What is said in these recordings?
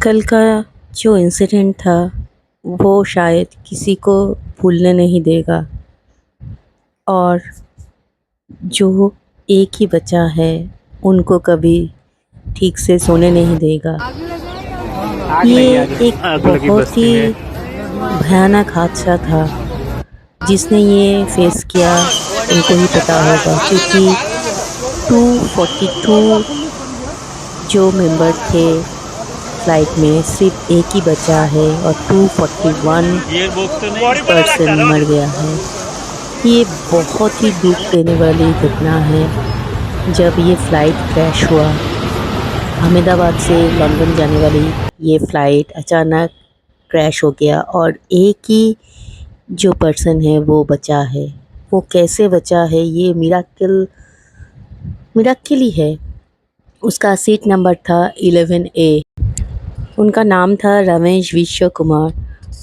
कल का जो इंसिडेंट था वो शायद किसी को भूलने नहीं देगा। और जो एक ही बचा है उनको कभी ठीक से सोने नहीं देगा। ये एक बहुत ही भयानक हादसा था। जिसने ये फेस किया उनको ही पता होगा, क्योंकि 242 जो मेंबर थे फ्लाइट में सिर्फ एक ही बचा है और 241 पर्सन मर गया है। ये बहुत ही दुख देने वाली घटना है। जब ये फ़्लाइट क्रैश हुआ, अहमदाबाद से लंदन जाने वाली ये फ़्लाइट अचानक क्रैश हो गया और एक ही जो पर्सन है वो बचा है। वो कैसे बचा है ये मिराकिल ही है। उसका सीट नंबर था 11A। उनका नाम था रमेश विश्व कुमार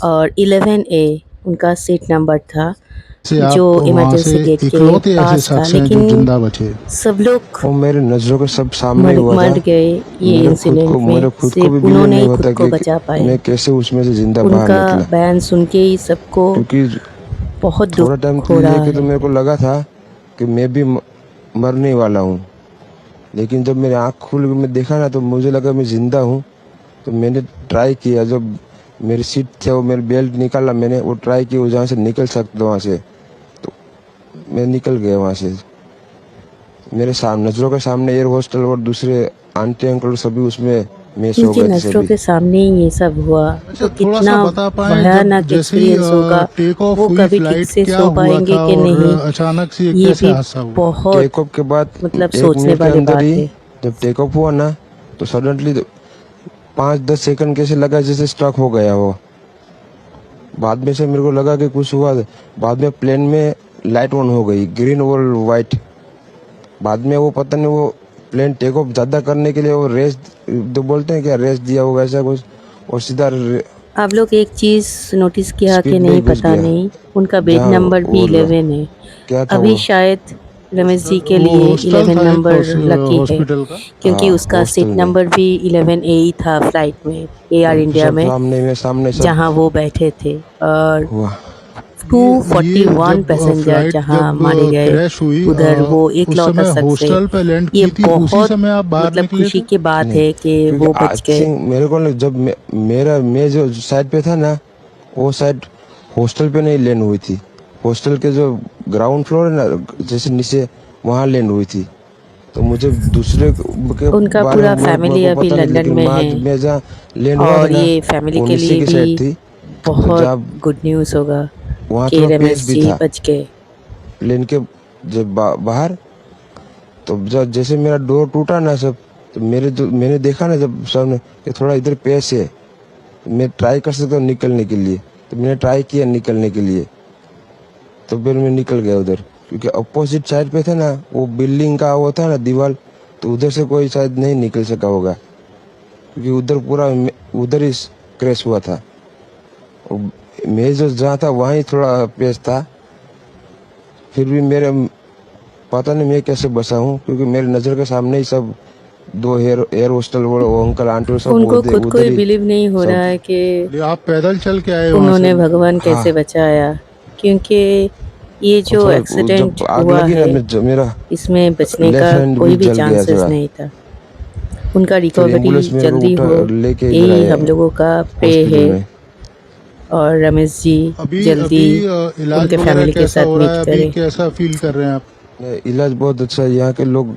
और 11A उनका सीट नंबर था, जो इमरजेंसी गेट के पास था। लेकिन सब लोग वो मेरे नज़रों के सब सामने हुआ था। मर गए ये इंसिडेंट में। सिर्फ उन्होंने ही खुद को बचा पाए। मैं कैसे उसमें से जिंदा बाहर उनका निकला। बयान सुन के ही सबको क्योंकि बहुत थोड़ा टाइम दुख हो रहा तो है। मेरे को लगा था कि मैं भी मरने वाला हूँ, लेकिन जब मेरी आँख खुल के मैं देखा ना तो मुझे लगा मैं जिंदा हूँ। तो मैंने ट्राई किया, जब मेरी सीट थे वो मेरी बेल्ट निकाला, मैंने वो ट्राई किया जहाँ से निकल सकता वहाँ से, तो मैं निकल गया वहाँ से। मेरे सामने नजरों के सामने एयर होस्टल और दूसरे आंटी अंकल सभी उसमें मिस हो उनकी गए थे नज़रों सभी। के सामने ही ये सब हुआ, तो थोड़ा कितना सा बता पाएं भयानक जैसे ही एक्सपीरियंस होगा। टेक ऑफ वो हुई कभी ठीक फ्लाइट से क्या सो हुआ पाएंगे था कि और नहीं, अचानक से ये कैसे भी हादसा हुआ। बहुत टेक ऑफ के बाद मतलब 1 सोचने मिनट के वाली अंदर बात ही है। जब टेक ऑफ हुआ ना तो सडनली 5-10 सेकंड कैसे लगा जैसे स्ट्रक हो गया वो। बाद में से मेरे को लगा कि कुछ हुआ। बाद में प्लेन में लाइट ऑन हो गई, ग्रीन और वाइट। बाद में वो पता नहीं वो प्लेन टेक ऑफ ज्यादा करने के लिए वो रेस जो बोलते हैं क्या, रेस दिया होगा ऐसा कुछ, और सीधा आप लोग एक चीज़ नोटिस किया कि स्पीड में नहीं ही घुस पता गया। नहीं, उनका बेड जहाँ नंबर भी वो 11 है। क्या था अभी वो, शायद रमेश जी के वो लिए हॉस्टल 11 था एक नंबर लकी है, हॉस्पिटल का। क्योंकि उसका हॉस्टल सीट में नंबर भी 11A ही था फ्लाइट में, एयर सब इंडिया सब में, सामने सब जहां वो बैठे थे। और हुआ। 241 जब पैसेंजर फ्लाइट जहां जब मारे गए, क्रैश हुई उधर वो उस इकलौता समय शख्स है। हॉस्टल पे लैंड ये की थी, उसी बहुत समय आप बाहर मतलब निकले खुशी थे। की बात नहीं, है कि क्योंकि वो आई बच गए। थिंक मेरे को जब मैं जो साइड पे था ना वो साइड हॉस्टल पे नहीं लैंड हुई थी। हॉस्टल के जो ग्राउंड फ्लोर है ना जैसे नीचे, वहाँ लैंड हुई थी। तो मुझे दूसरे के उनका बारे पूरा में मेरे फैमिली को अभी पता नहीं, लंदन लेकिन में है मैं जहाँ लैंड हुआ था और ना ये फैमिली वो के नीचे लिए की भी साइड थी। तो बहुत जब गुड न्यूज़ होगा वहाँ कि थोड़ा पेस रमेश भी जी था बच गए। प्लेन के जब बाहर, तो जब जैसे मेरा डोर टूटा ना सब, तो मैंने देखा ना जब सामने कि थोड़ा इधर पेस है, मैं ट्राई कर सकता हूँ निकलने के लिए। तो मैंने ट्राई किया निकलने के लिए, तो फिर मैं निकल गया उधर। क्योंकि अपोजिट साइड पे था ना वो बिल्डिंग का वो था ना दीवार, तो उधर से कोई शायद नहीं निकल सका होगा, क्योंकि उधर पूरा उधर ही क्रैश हुआ था। और मैं जो जहाँ था वहाँ ही थोड़ा पेस था। फिर भी मेरे पता नहीं मैं कैसे बचा हूँ, क्योंकि मेरे नज़र के सामने ही सब 2 एयर होस्टल वो अंकल आंटी सब उनको खुद को उधर ही ही बिलीव नहीं हो रहा सब। है कि आप पैदल चल के आए वहां से। उन्होंने भगवान कैसे हाँ, बचाया, क्योंकि ये और जो थोड़ा जब एक्सीडेंट आग हुआ लगी ना है मेरा इसमें बचने लेफ्ट का हैंड भी कोई भी जल गया चांसेस थोड़ा। नहीं था। उनका फिर रिकवरी एम्बुलेंस मेरे को जल्दी उठा हो, लेके इधर यही आए हम लोगों का प्रे हॉस्पिटल है। में। और रमेश जी अभी जल्दी इलाज उनके वगैरह फैमिली के कैसा साथ हो रहा मीट है, अभी करें। कैसा फील कर रहे हैं आप। इलाज बहुत अच्छा है, यहाँ के लोग